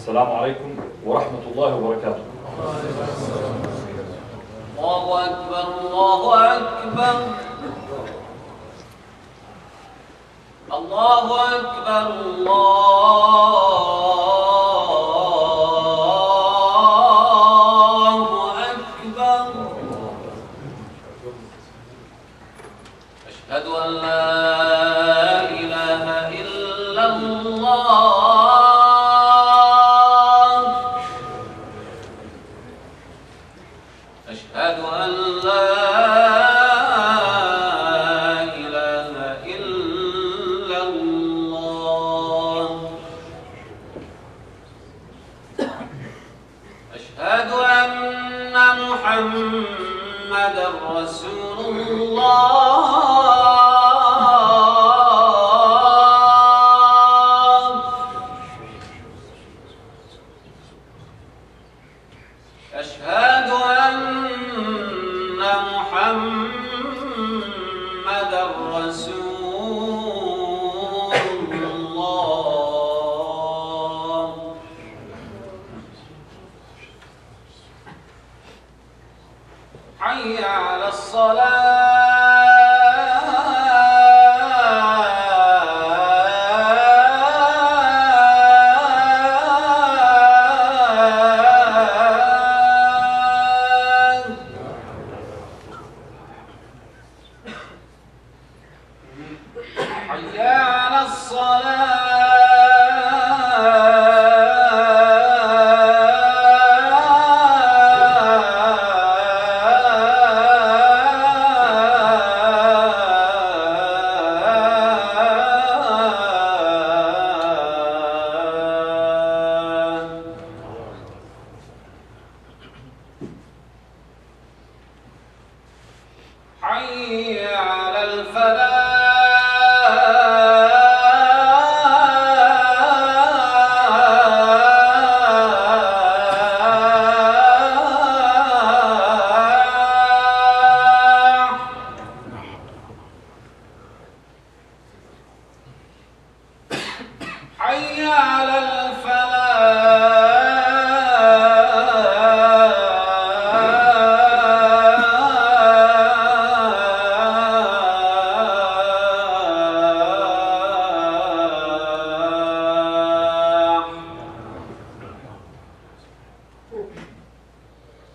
السلام عليكم ورحمة الله وبركاته. الله أكبر الله أكبر الله أكبر الله أكبر. أشهد أن لا إله إلا الله. أشهد أن لا إله إلا الله. أشهد أن محمدًا رسول الله. أشهد أن محمدًا رسول الله. حي على حي على حي على حي على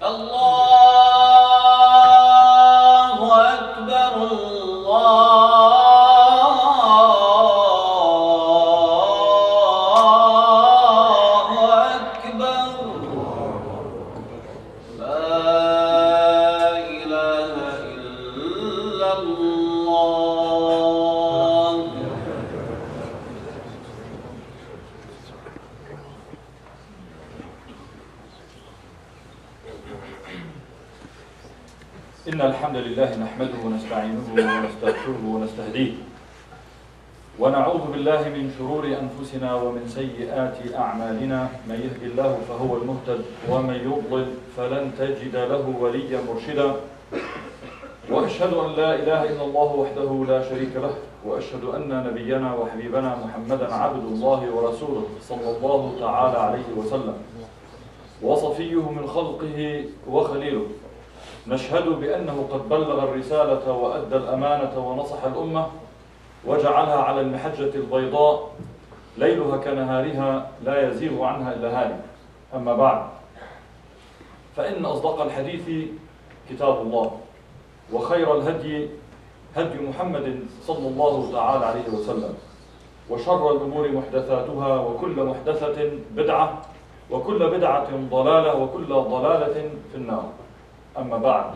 الله أكبر الله أكبر. لا إله إلا الله. إن الحمد لله نحمده ونستعينه ونستغفره ونستهديه ونعوذ بالله من شرور أنفسنا ومن سيئات أعمالنا. من يهد الله فهو المهتد ومن يضلل فلن تجد له وليا مرشدا. وأشهد أن لا إله إلا الله وحده لا شريك له، وأشهد أن نبينا وحبيبنا محمدا عبد الله ورسوله صلى الله تعالى عليه وسلم وصفيه من خلقه وخليله. نشهد بأنه قد بلغ الرسالة وأدى الأمانة ونصح الأمة وجعلها على المحجة البيضاء ليلها كنهارها لا يزيغ عنها إلا هالك. أما بعد، فإن أصدق الحديث كتاب الله، وخير الهدي هدي محمد صلى الله تعالى عليه وسلم، وشر الأمور محدثاتها، وكل محدثة بدعة، وكل بدعة ضلالة، وكل ضلالة في النار. أما بعد،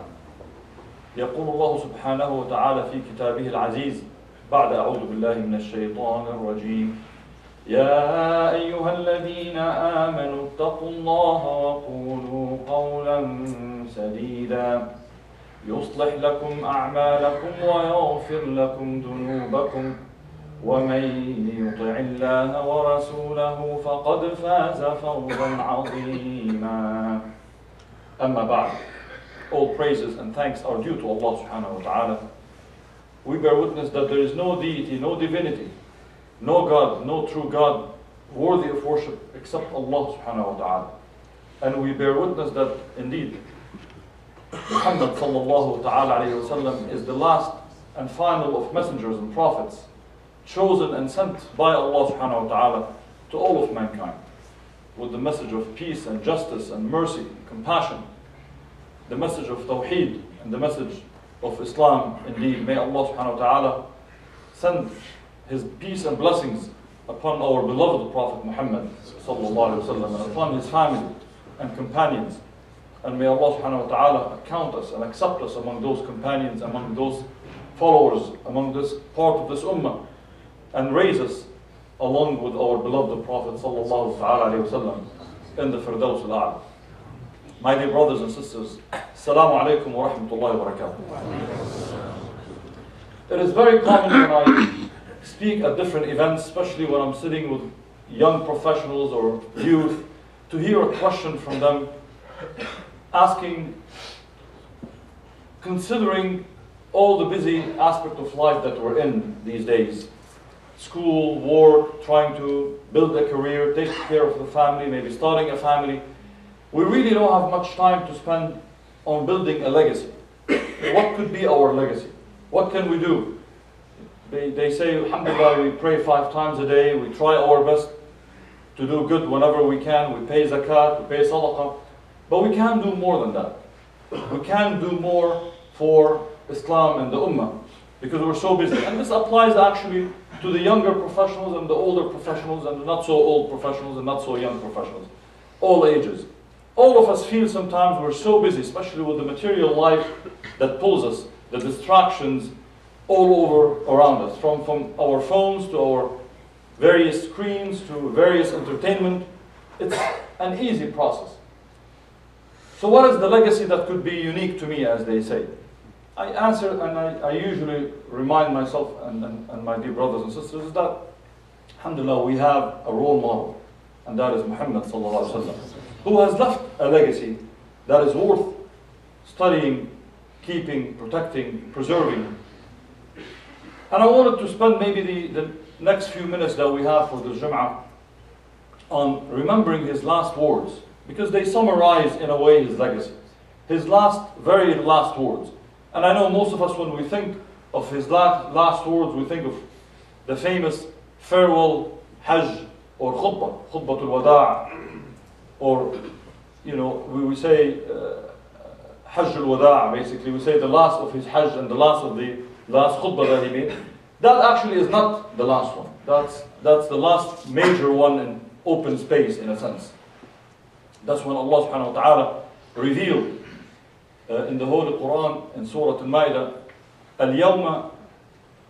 يقول الله سبحانه وتعالى في كتابه العزيز بعد أعوذ بالله من الشيطان الرجيم: يا أيها الذين آمنوا اتقوا الله وقولوا قولا سديدا يصلح لكم أعمالكم ويغفر لكم ذنوبكم ومن يطع الله ورسوله فقد فاز فوزا عظيما. أما بعد, all praises and thanks are due to Allah subhanahu wa ta'ala. We bear witness that there is no deity, no divinity, no God, no true God worthy of worship except Allah subhanahu wa ta'ala. And we bear witness that indeed Muhammad sallallahu ta'ala alayhi wa sallam is the last and final of messengers and prophets, chosen and sent by Allah subhanahu wa ta'ala to all of mankind, with the message of peace and justice and mercy and compassion, the message of Tawheed and the message of Islam. Indeed, may Allah subhanahu wa ta'ala send His peace and blessings upon our beloved Prophet Muhammad sallallahu alayhi wa sallam, and upon his family and companions. And may Allah subhanahu wa ta'ala count us and accept us among those companions, among those followers, among this part of this ummah, and raise us along with our beloved Prophet sallallahu alayhi wa sallam in the Firdaus al-A'la. My dear brothers and sisters, Assalamu alaikum wa rahmatullahi wa barakatuh. It is very common when I speak at different events, especially when I'm sitting with young professionals or youth, to hear a question from them asking, considering all the busy aspect of life that we're in these days, school, work, trying to build a career, take care of the family, maybe starting a family, we really don't have much time to spend on building a legacy. What could be our legacy? What can we do? They say, alhamdulillah, we pray 5 times a day, we try our best to do good whenever we can, we pay zakat, we pay sadaqah, but we can do more than that. We can do more for Islam and the ummah, because we're so busy. And this applies actually to the younger professionals and the older professionals and the not so old professionals and not so young professionals, all ages. All of us feel sometimes we're so busy, especially with the material life that pulls us, the distractions all over around us, from our phones to our various screens to various entertainment. It's an easy process. So what is the legacy that could be unique to me, as they say? I answer, and I usually remind myself and my dear brothers and sisters that, alhamdulillah, we have a role model, and that is Muhammad sallallahu alaihi wasallam, who has left a legacy that is worth studying, keeping, protecting, preserving. And I wanted to spend maybe the next few minutes that we have for the Jum'ah on remembering his last words, because they summarize in a way his legacy. His very last words. And I know most of us, when we think of his last words, we think of the famous farewell Hajj or Khutbah, Khutbatul Wada', or, you know, we say Hajj al-Wada', basically. We say the last of his Hajj and the last of the last Khutbah that he made. That actually is not the last one. That's the last major one in open space, in a sense. That's when Allah subhanahu wa ta'ala revealed in the Holy Quran, in Surah Al-Ma'idah, اليوم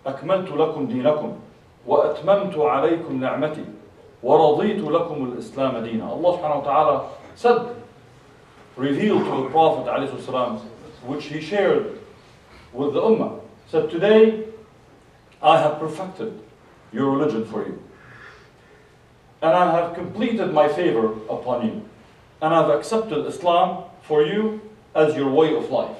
أكملت لكم دينكم وأتممت عليكم نعمتي ورضيت لكم الإسلام دينا. Allah subhanahu wa ta'ala said, revealed to the Prophet alayhi salam, which he shared with the Ummah, said, today I have perfected your religion for you, and I have completed my favor upon you, and I have accepted Islam for you as your way of life.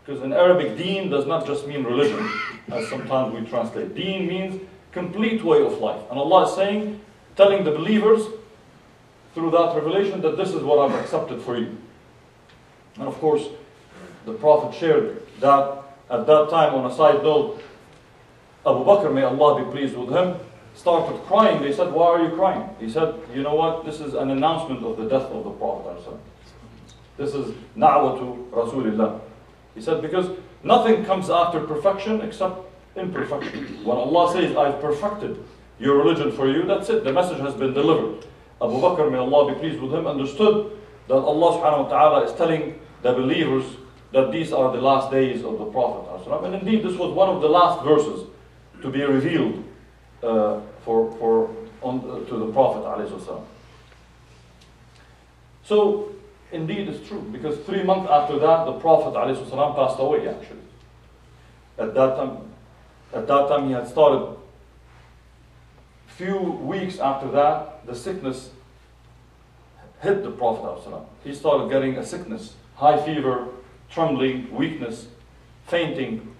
Because in Arabic, deen does not just mean religion, as sometimes we translate. Deen means complete way of life. And Allah is saying, telling the believers through that revelation that this is what I've accepted for you. And of course, the Prophet shared that at that time. On a side note, Abu Bakr, may Allah be pleased with him, started crying. They said, why are you crying? He said, you know what, this is an announcement of the death of the Prophet. This is na'watu Rasulillah. He said, because nothing comes after perfection except imperfection. When Allah says, I've perfected your religion for you, that's it, the message has been delivered. Abu Bakr, may Allah be pleased with him, understood that Allah subhanahu wa ta'ala is telling the believers that these are the last days of the Prophet. And indeed, this was one of the last verses to be revealed to the Prophet. So, indeed, it's true, because 3 months after that, the Prophet ﷺ passed away, actually. At that time, he had started. Few weeks after that, the sickness hit the Prophet ﷺ. He started getting a sickness, high fever, trembling, weakness, fainting.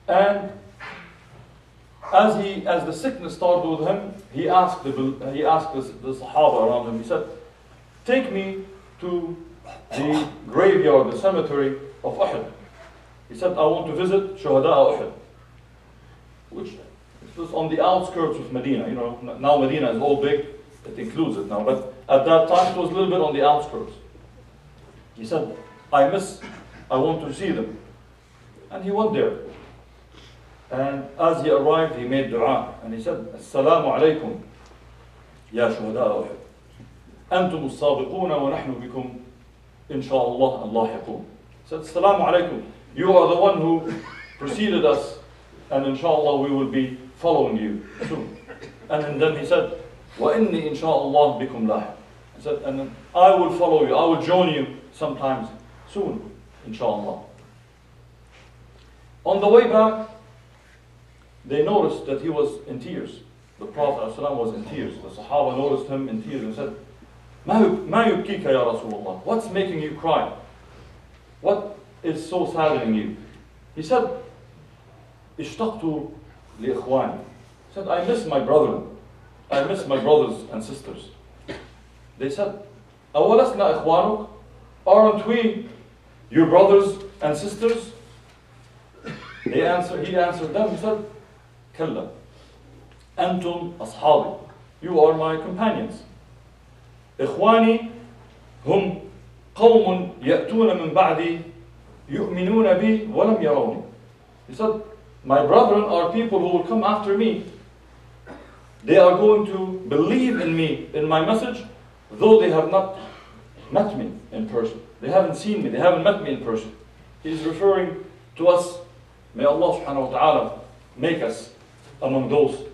And as the sickness started with him, he asked the Sahaba around him, he said, take me to the graveyard, the cemetery of Uhud. He said, I want to visit Shuhada Uhud, which was on the outskirts of Medina. You know, now Medina is all big, it includes it now, but at that time it was a little bit on the outskirts. He said, I want to see them. And he went there. And as he arrived, he made dua. And he said, Assalamu alaikum, ya shuhada Uhud. Antum as-sabiquna wa nahnu bikum, insha'Allah, Allah yaqum. He said, Assalamu alaikum. You are the one who preceded us, and inshallah we will be following you soon. And then he said, Wa inni insha'Allah bikum lahiq. He said, and then I will follow you, I will join you sometimes soon, inshallah. On the way back, they noticed that he was in tears. The Prophet ﷺ was in tears. The Sahaba noticed him in tears and said, Ma yubkika ya Rasulullah? What's making you cry? What is so saddening you? He said, Ishtaqtu li ikhwani. He said, I miss my brethren. I miss my brothers and sisters. They said, Awalasna ikhwanuk? Aren't we your brothers and sisters? He answered them, he said, Kalla, Antum ashabi. You are my companions. Ikhwani hum qawmun ya'tuna min ba'di yu'minuna bi wa lam yarawni. He said, my brethren are people who will come after me. They are going to believe in me, in my message, though they have not met me in person. They haven't seen me, they haven't met me in person. He is referring to us. May Allah subhanahu wa ta'ala make us among those,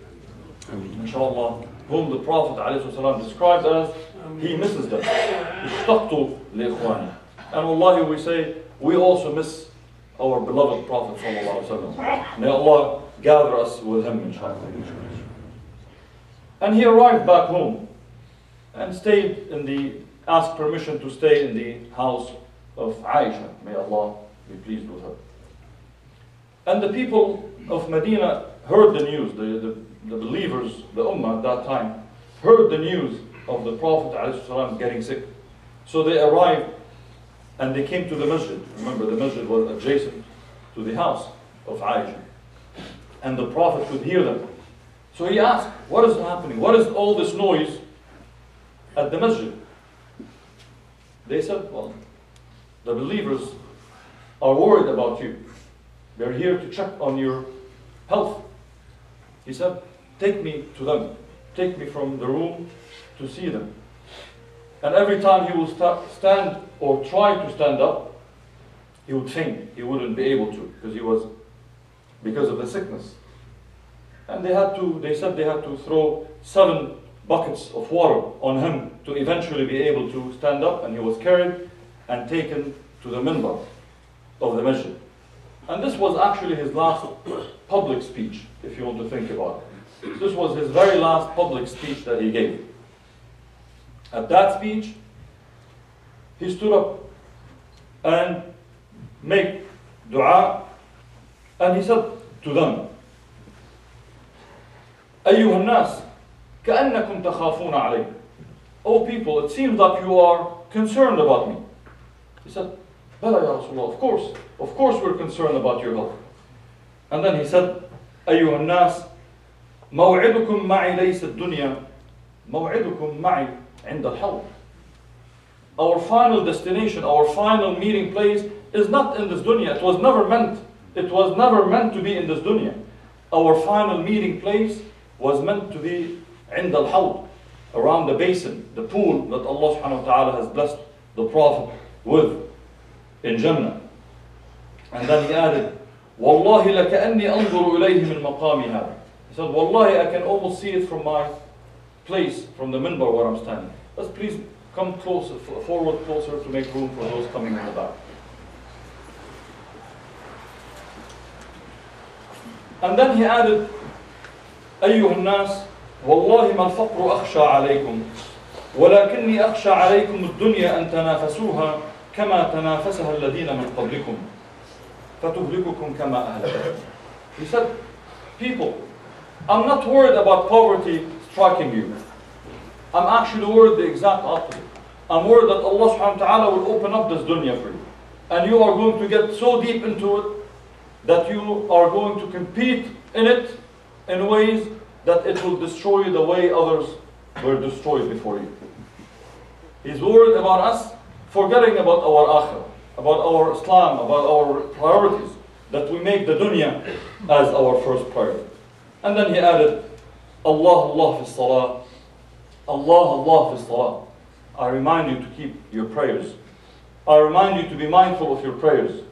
inshallah, whom the Prophet ﷺ described as he misses them. Ishtaqtu li ikhwani. And wallahi, we say, we also miss our beloved Prophet sallallahu alaihi wasallam. May Allah gather us with him, inshallah. And he arrived back home and asked permission to stay in the house of Aisha. May Allah be pleased with her. And the people of Medina heard the news, the believers, the Ummah at that time, heard the news of the Prophet ﷺ getting sick. So they arrived and they came to the masjid. Remember, the masjid was adjacent to the house of Aisha. And the Prophet could hear them. So he asked, what is happening? What is all this noise at the masjid? They said, well, the believers are worried about you. They're here to check on your health. He said, take me to them. Take me from the room to see them. And every time he would stand or try to stand up, he would faint. He wouldn't be able to because of the sickness. And they said they had to throw 7 buckets of water on him to eventually be able to stand up, and he was carried and taken to the minbar of the masjid. And this was actually his last public speech, if you want to think about it. This was his very last public speech that he gave. At that speech, he stood up and made dua, and he said to them, أيها الناس كأنكم تخافون علي. O people, it seems like you are concerned about me. He said, Bala ya Rasulullah, of course we're concerned about your health. And then he said, أيها الناس موعدكم معي ليس الدنيا موعدكم معي عند الحوض. Our final destination, our final meeting place is not in this dunya. It was never meant to be in this dunya. Our final meeting place was meant to be عند الحوض, around the basin, the pool that Allah subhanahu wa ta'ala has blessed the Prophet with in Jannah. And then he added, وَاللَّهِ لَكَأَنِّي أَنظُرُ إِلَيْهِ مِنْ مَقَامِ هَذَا. He said, Wallahi, I can almost see it from my place, from the minbar where I'm standing. Let's please come closer, forward closer to make room for those coming in the back. And then he added, أيها الناس والله ما الفقر أخشى عليكم ولكني أخشى عليكم الدنيا أن تنافسوها كما تنافسها الذين من قبلكم فتهلككم كما أهلكتهم. He said, people, I'm not worried about poverty striking you. I'm actually worried the exact opposite. I'm worried that Allah subhanahu wa ta'ala will open up this dunya for you. And you are going to get so deep into it that you are going to compete in it in ways that it will destroy you the way others were destroyed before you. He's worried about us forgetting about our akhirah, about our Islam, about our priorities, that we make the dunya as our first priority. And then he added, Allah, Allah fi salah, Allah, Allah fi salah. I remind you to keep your prayers. I remind you to be mindful of your prayers.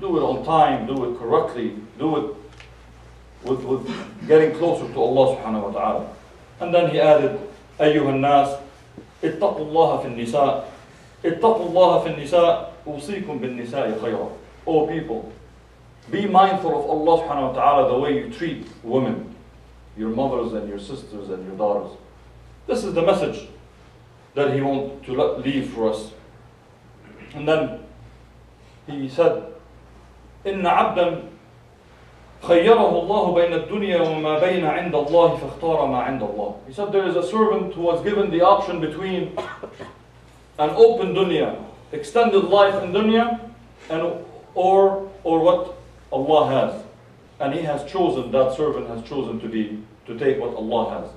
Do it on time, do it correctly, do it with getting closer to Allah subhanahu wa ta'ala. And then he added, أيها الناس اتقوا الله في النساء اتقوا الله في النساء أوصيكم بالنساء خيرا. O people, be mindful of Allah subhanahu wa ta'ala the way you treat women, your mothers and your sisters and your daughters. This is the message that he wants to leave for us. And then he said, إن عبدا خيره الله بين الدنيا وما بين عند الله فاختار ما عند الله. He said there is a servant who was given the option between an open dunya, extended life in dunya, and or what Allah has. And he has chosen, that servant has chosen to take what Allah has.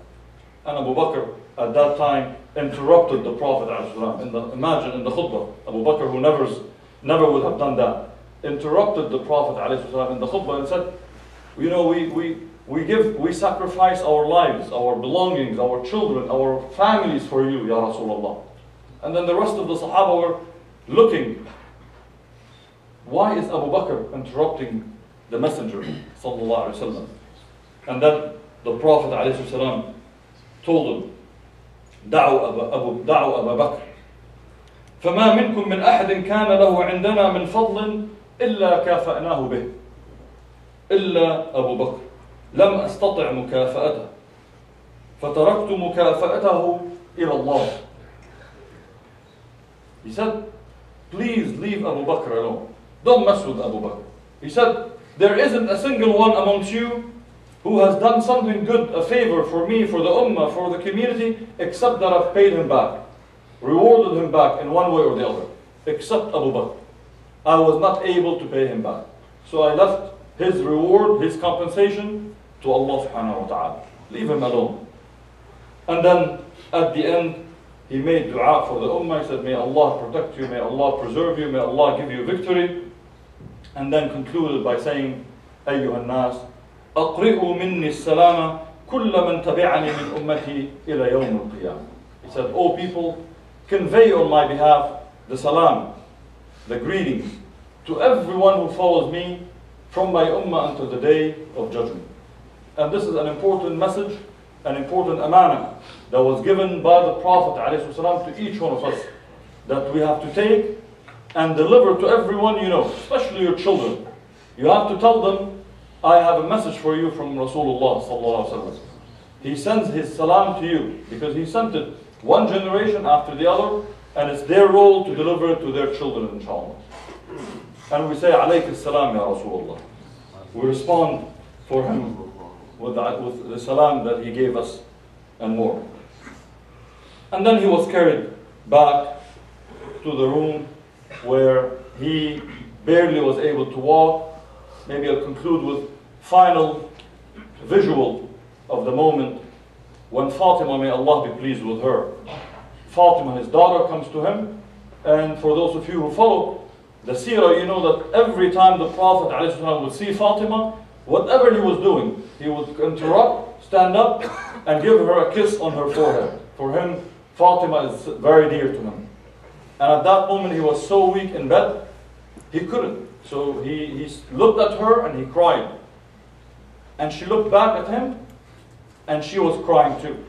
And Abu Bakr at that time interrupted the Prophet ﷺ. Imagine in the khutbah, Abu Bakr, who never would have done that, interrupted the Prophet ﷺ in the khutbah and said, you know, we sacrifice our lives, our belongings, our children, our families for you, Ya Rasulullah. And then the rest of the Sahaba were looking, why is Abu Bakr interrupting the Messenger sallallahu alaihi wasallam? And then the Prophet ﷺ told him, دعوا أبا بكر فما منكم من أحد كان له عندنا من فضل إلا كافأناه به إلا أبو بكر لم أستطع مكافأته فتركت مكافأته إلى الله. He said, please leave Abu Bakr alone. Don't mess with Abu Bakr. He said, there isn't a single one amongst you who has done something good, a favor for me, for the ummah, for the community, except that I've paid him back, rewarded him back in one way or the other, except Abu Bakr. I was not able to pay him back. So I left his reward, his compensation to Allah subhanahu wa ta'ala. Leave him alone. And then at the end, he made dua for the ummah. He said, may Allah protect you, may Allah preserve you, may Allah give you victory. And then concluded by saying, أيها الناس أقرئوا مني السلام كل من تبعني من أمتي إلى يوم القيامة. He said, O people, convey on my behalf the salam, the greetings, to everyone who follows me from my ummah until the day of judgment. And this is an important message, an important amana that was given by the Prophet ﷺ to each one of us, that we have to take and deliver to everyone you know, especially your children. You have to tell them, I have a message for you from Rasulullah sallallahu alaihi wasallam. He sends his salam to you because he sent it one generation after the other, and it's their role to deliver it to their children, inshallah. And we say, alayka salam ya Rasulullah. We respond for him with the salam that he gave us and more. And then he was carried back to the room where he barely was able to walk. Maybe I'll conclude with final visual of the moment when Fatima, may Allah be pleased with her, Fatima, his daughter, comes to him. And for those of you who follow the seerah, you know that every time the Prophet ﷺ would see Fatima, whatever he was doing, he would interrupt, stand up, and give her a kiss on her forehead. For him, Fatima is very dear to him. And at that moment, he was so weak in bed, he couldn't. So he looked at her and he cried. And she looked back at him and she was crying too.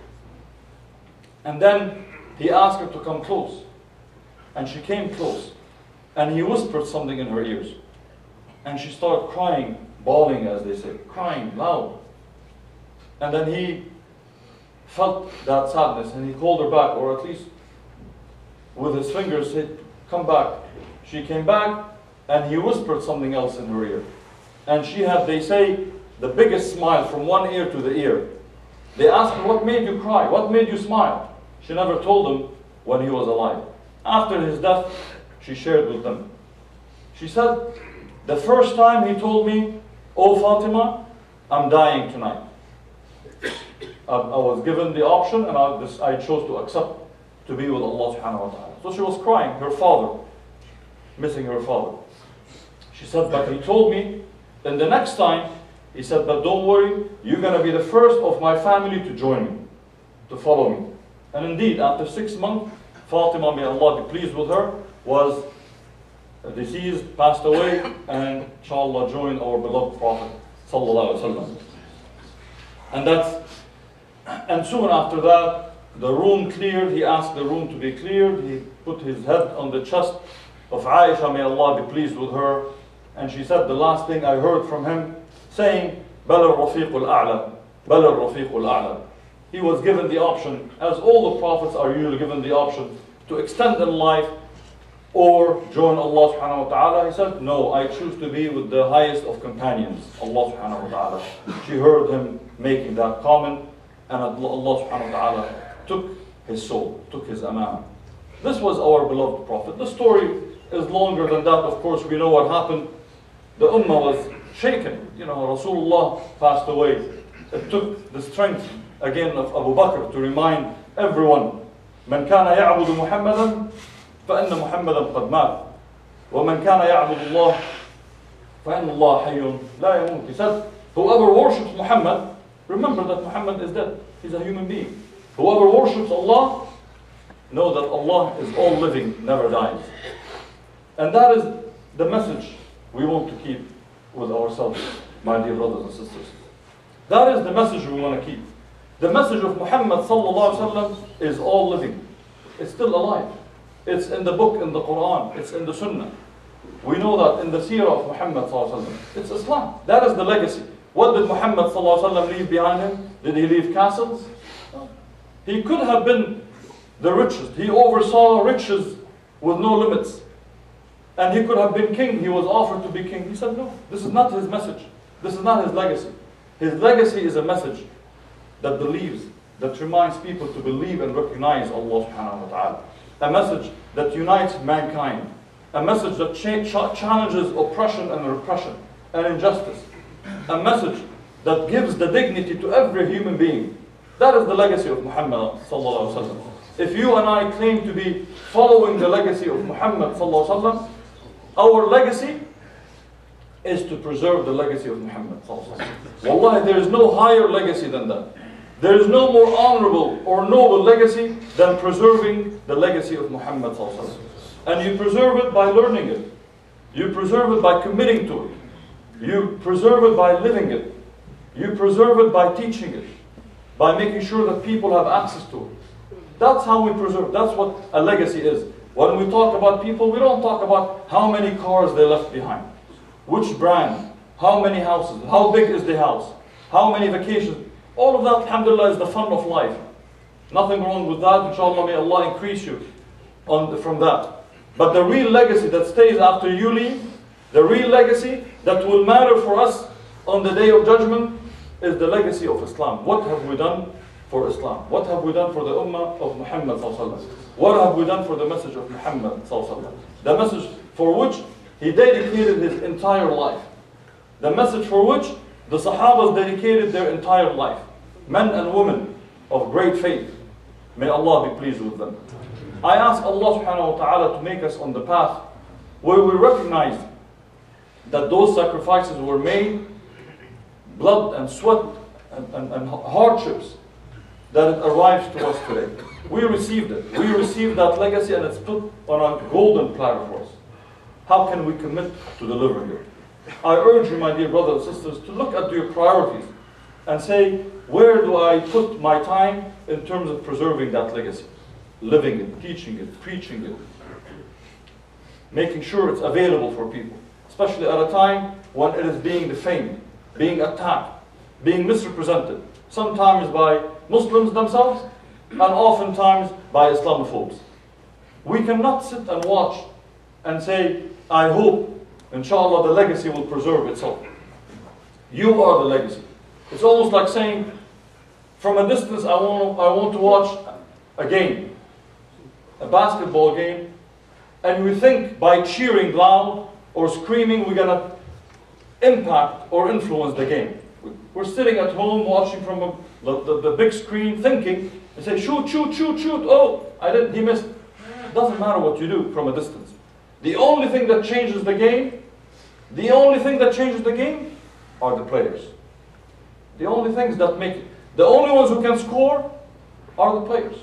And then he asked her to come close. And she came close. And he whispered something in her ears. And she started crying, bawling as they say, crying loud. And then he felt that sadness and he called her back, or at least with his fingers said, come back. She came back and he whispered something else in her ear. And she had, they say, the biggest smile from one ear to the ear. They asked her, what made you cry? What made you smile? She never told them when he was alive. After his death, she shared with them. She said, the first time he told me, oh Fatima, I'm dying tonight. I was given the option and I chose to accept to be with Allah subhanahu wa ta'ala. So she was crying, her father, missing her father. She said, but he told me, then the next time, he said, but don't worry, you're going to be the first of my family to join me, to follow me. And indeed, after 6 months, Fatima, may Allah be pleased with her, was deceased, passed away, and inshallah joined our beloved Prophet sallallahu alaihi wasallam. And soon after that, the room cleared. He asked the room to be cleared. He put his head on the chest of Aisha, may Allah be pleased with her. And she said, the last thing I heard from him, saying, Bal al-Rafiq al-A'la, Bal al-Rafiq al-A'la. He was given the option, as all the prophets are usually given the option, to extend in life or join Allah subhanahu wa ta'ala. He said, no, I choose to be with the highest of companions, Allah subhanahu wa ta'ala. She heard him making that comment, and Allah subhanahu wa ta'ala took his soul, took his amana. This was our beloved Prophet. The story is longer than that. Of course, we know what happened. The ummah was shaken. You know, Rasulullah passed away. It took the strength again of Abu Bakr to remind everyone, من كان يعبد محمدا فإن محمدا قد مات ومن كان يعبد الله فإن الله حي لا يموت. He said, whoever worships Muhammad, remember that Muhammad is dead. He's a human being. Whoever worships Allah, know that Allah is all living, never dies. And that is the message we want to keep with ourselves, my dear brothers and sisters. That is the message we want to keep. The message of Muhammad sallallahu alaihi wasallam is all living. It's still alive. It's in the book, in the Quran, it's in the Sunnah. We know that in the seerah of Muhammad sallallahu alaihi wasallam, it's Islam. That is the legacy. What did Muhammad sallallahu alaihi wasallam leave behind him? Did he leave castles? No. He could have been the richest. He oversaw riches with no limits. And he could have been king. He was offered to be king. He said, no, this is not his message. This is not his legacy. His legacy is a message that believes, that reminds people to believe and recognize Allah subhanahu wa ta'ala. A message that unites mankind. A message that challenges oppression and repression and injustice. A message that gives the dignity to every human being. That is the legacy of Muhammad sallallahu alaihi wasallam. If you and I claim to be following the legacy of Muhammad sallallahu alaihi wasallam, our legacy is to preserve the legacy of Muhammad sallallahu alaihi wasallam. Wallahi, there is no higher legacy than that. There is no more honorable or noble legacy than preserving the legacy of Muhammad sallallahu alaihi wasallam. And you preserve it by learning it. You preserve it by committing to it. You preserve it by living it. You preserve it by teaching it. By making sure that people have access to it. That's how we preserve. That's what a legacy is. When we talk about people, we don't talk about how many cars they left behind. Which brand. How many houses. How big is the house. How many vacations. All of that, alhamdulillah, is the fun of life. Nothing wrong with that. Inshallah, may Allah increase you from that. But the real legacy that stays after you leave, the real legacy that will matter for us on the day of judgment, is the legacy of Islam. What have we done for Islam? What have we done for the ummah of Muhammad sallallahu alaihi wasallam? What have we done for the message of Muhammad sallallahu alaihi wasallam? The message for which he dedicated his entire life. The message for which the Sahabas dedicated their entire life. Men and women of great faith. May Allah be pleased with them. I ask Allah subhanahu wa ta'ala to make us on the path where we recognize that those sacrifices were made, blood and sweat and hardships, that it arrives to us today. We received it. We received that legacy and it's put on a golden platter for us. How can we commit to delivering it? I urge you, my dear brothers and sisters, to look at your priorities and say, where do I put my time in terms of preserving that legacy? Living it, teaching it, preaching it, making sure it's available for people, especially at a time when it is being defamed, being attacked, being misrepresented, sometimes by Muslims themselves and oftentimes by Islamophobes. We cannot sit and watch and say, I hope, inshallah, the legacy will preserve itself. You are the legacy. It's almost like saying, from a distance, I want to watch a game, a basketball game, and we think by cheering loud or screaming, we're going to impact or influence the game. We're sitting at home watching from the big screen, thinking, and say, shoot, shoot, shoot, shoot. Oh, he missed. Doesn't matter what you do from a distance. The only thing that changes the game, are the players. The only things that make it. The only ones who can score are the players,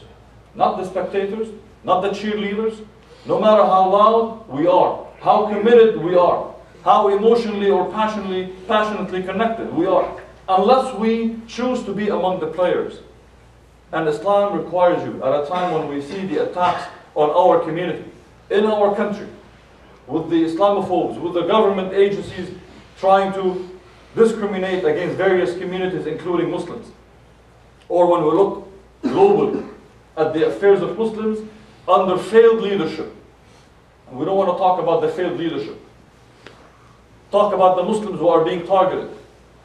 not the spectators, not the cheerleaders. No matter how loud we are, how committed we are, how emotionally or passionately connected we are, unless we choose to be among the players. And Islam requires you, at a time when we see the attacks on our community, in our country, with the Islamophobes, with the government agencies trying to discriminate against various communities, including Muslims, or when we look globally at the affairs of Muslims under failed leadership. And we don't want to talk about the failed leadership. Talk about the Muslims who are being targeted,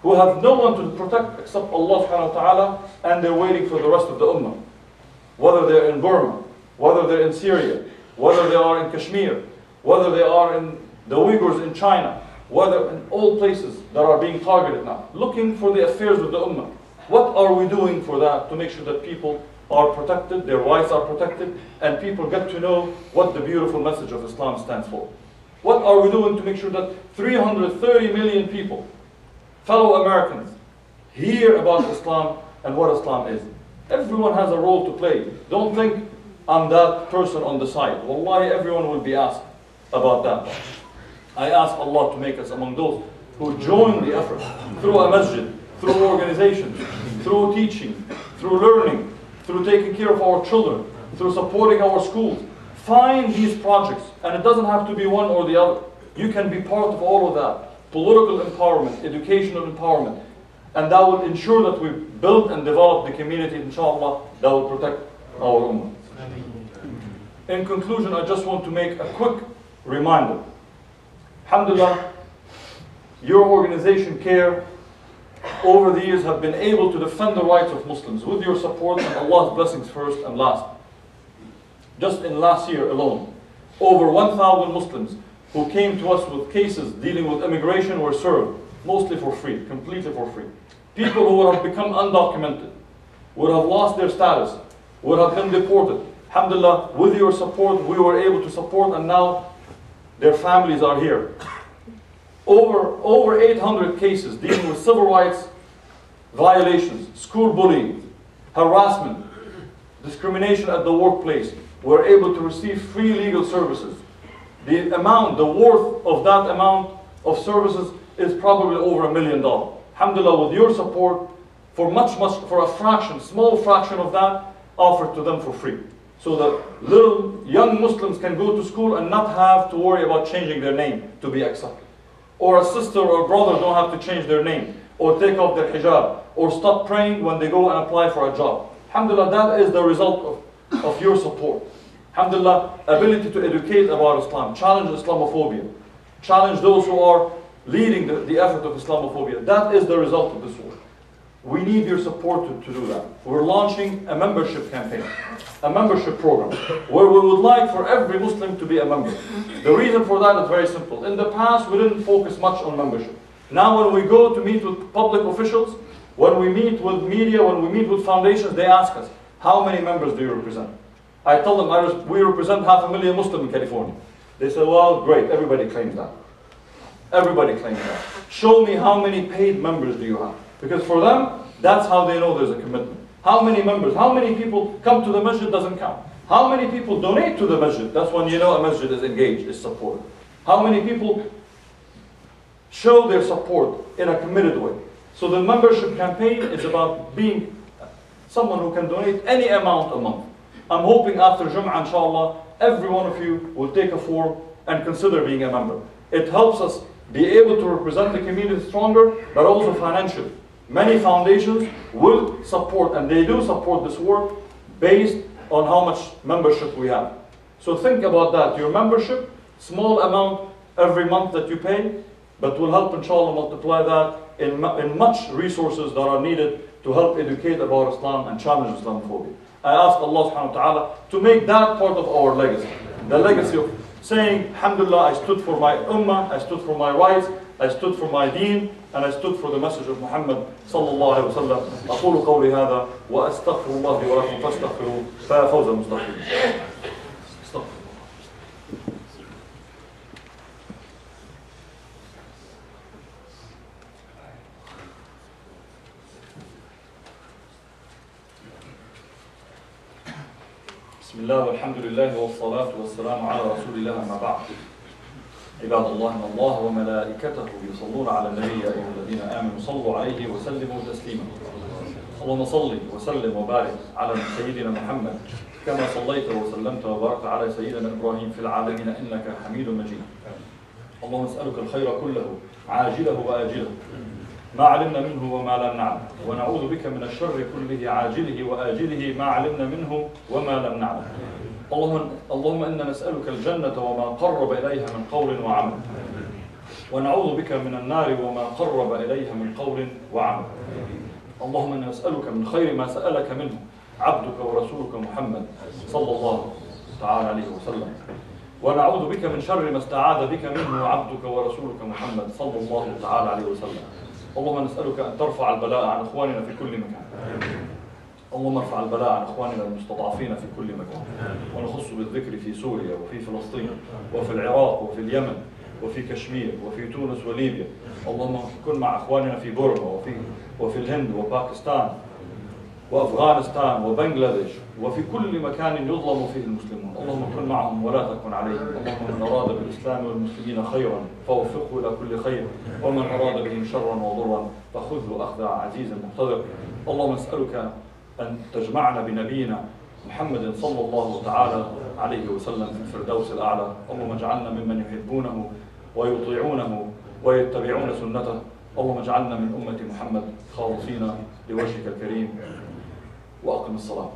who have no one to protect except Allah subhanahu wa ta'ala, and they're waiting for the rest of the ummah. Whether they're in Burma, whether they're in Syria, whether they are in Kashmir, whether they are in the Uyghurs in China, whether in all places that are being targeted now, looking for the affairs of the ummah. What are we doing for that, to make sure that people are protected, their rights are protected, and people get to know what the beautiful message of Islam stands for? What are we doing to make sure that 330 million people, fellow Americans, hear about Islam and what Islam is? Everyone has a role to play. Don't think I'm that person on the side. Wallahi, everyone will be asked about that. I ask Allah to make us among those who join the effort through a masjid, through organizations, through teaching, through learning, through taking care of our children, through supporting our schools. Find these projects, and it doesn't have to be one or the other. You can be part of all of that. Political empowerment, educational empowerment, and that will ensure that we build and develop the community, inshallah, that will protect our ummah. In conclusion, I just want to make a quick reminder. Alhamdulillah, your organization, CARE, over the years have been able to defend the rights of Muslims with your support and Allah's blessings first and last. Just in last year alone, over 1,000 Muslims who came to us with cases dealing with immigration were served, mostly for free, completely for free. People who would have become undocumented, would have lost their status, would have been deported. Alhamdulillah, with your support, we were able to support, and now their families are here. Over 800 cases dealing with civil rights violations, school bullying, harassment, discrimination at the workplace, were able to receive free legal services. The worth of that amount of services is probably over $1 million. Alhamdulillah, with your support, for a small fraction of that, offered to them for free. So that little young Muslims can go to school and not have to worry about changing their name to be accepted. Or a sister or brother don't have to change their name, or take off their hijab, or stop praying when they go and apply for a job. Alhamdulillah, that is the result of your support. Alhamdulillah, ability to educate about Islam, challenge Islamophobia, challenge those who are leading the effort of Islamophobia. That is the result of this work. We need your support to do that. We're launching a membership campaign, a membership program, where we would like for every Muslim to be a member. The reason for that is very simple. In the past, we didn't focus much on membership. Now when we go to meet with public officials, when we meet with media, when we meet with foundations, they ask us, how many members do you represent? I tell them, we represent 500,000 Muslims in California. They say, well, great, everybody claims that. Everybody claims that. Show me how many paid members do you have? Because for them, that's how they know there's a commitment. How many members, how many people come to the masjid doesn't count. How many people donate to the masjid? That's when you know a masjid is engaged, is supported. How many people show their support in a committed way? So the membership campaign is about being someone who can donate any amount a month. I'm hoping after Jum'ah, inshallah, every one of you will take a form and consider being a member. It helps us be able to represent the community stronger, but also financially. Many foundations will support, and they do support this work based on how much membership we have. So think about that. Your membership, small amount every month that you pay, but will help inshallah multiply that in much resources that are needed to help educate about Islam and challenge Islamophobia. I ask Allah subhanahu wa ta'ala to make that part of our legacy. The legacy of saying, alhamdulillah, I stood for my ummah, I stood for my rights, I stood for my deen, and I stood for the message of Muhammad sallallahu alayhi wa sallam. أقول قولي هذا وأستغفر الله لي ولكم فاستغفروه ففوز المستغفرين. بسم الله والحمد لله والصلاة والسلام على رسول الله أما بعد. عباد الله إن الله وملائكته يصلون على النبي يا أيها الذين آمنوا صلوا عليه وسلموا تسليما. اللهم صل وسلم وبارك على سيدنا محمد كما صليت وسلمت وباركت على سيدنا إبراهيم في العالمين إنك حميد مجيد. اللهم نسألك الخير كله عاجله وآجله ما علمنا منه وما لم نعلم، ونعوذ بك من الشر كله عاجله وآجله ما علمنا منه وما لم نعلم. اللهم إنا نسألك الجنة وما قرب إليها من قول وعمل، ونعوذ بك من النار وما قرب إليها من قول وعمل. اللهم إنا نسألك من خير ما سألك منه عبدك ورسولك محمد صلى الله تعالى عليه وسلم، ونعوذ بك من شر ما استعاذ بك منه عبدك ورسولك محمد صلى الله تعالى عليه وسلم. اللهم نسألك أن ترفع البلاء عن إخواننا في كل مكان. اللهم ارفع البلاء عن إخواننا المستضعفين في كل مكان، ونخص بالذكر في سوريا وفي فلسطين وفي العراق وفي اليمن وفي كشمير وفي تونس وليبيا. اللهم كن مع إخواننا في بورما وفي الهند وباكستان وأفغانستان وبنغلاديش وفي كل مكان يظلم فيه المسلمون. اللهم كن معهم ولا تكن عليهم. اللهم من أراد بالإسلام والمسلمين خيرا فوفقه إلى كل خير، ومن أراد بهم شرا وضرا فخذه أخذ عزيز مقتدر. اللهم نسألك أن تجمعنا بنبينا محمد صلى الله تعالى عليه وسلم في الفردوس الأعلى. اللهم اجعلنا ممن يحبونه ويطيعونه ويتبعون سنته. اللهم اجعلنا من أمة محمد خالصين لوجهك الكريم. وأقم الصلاة.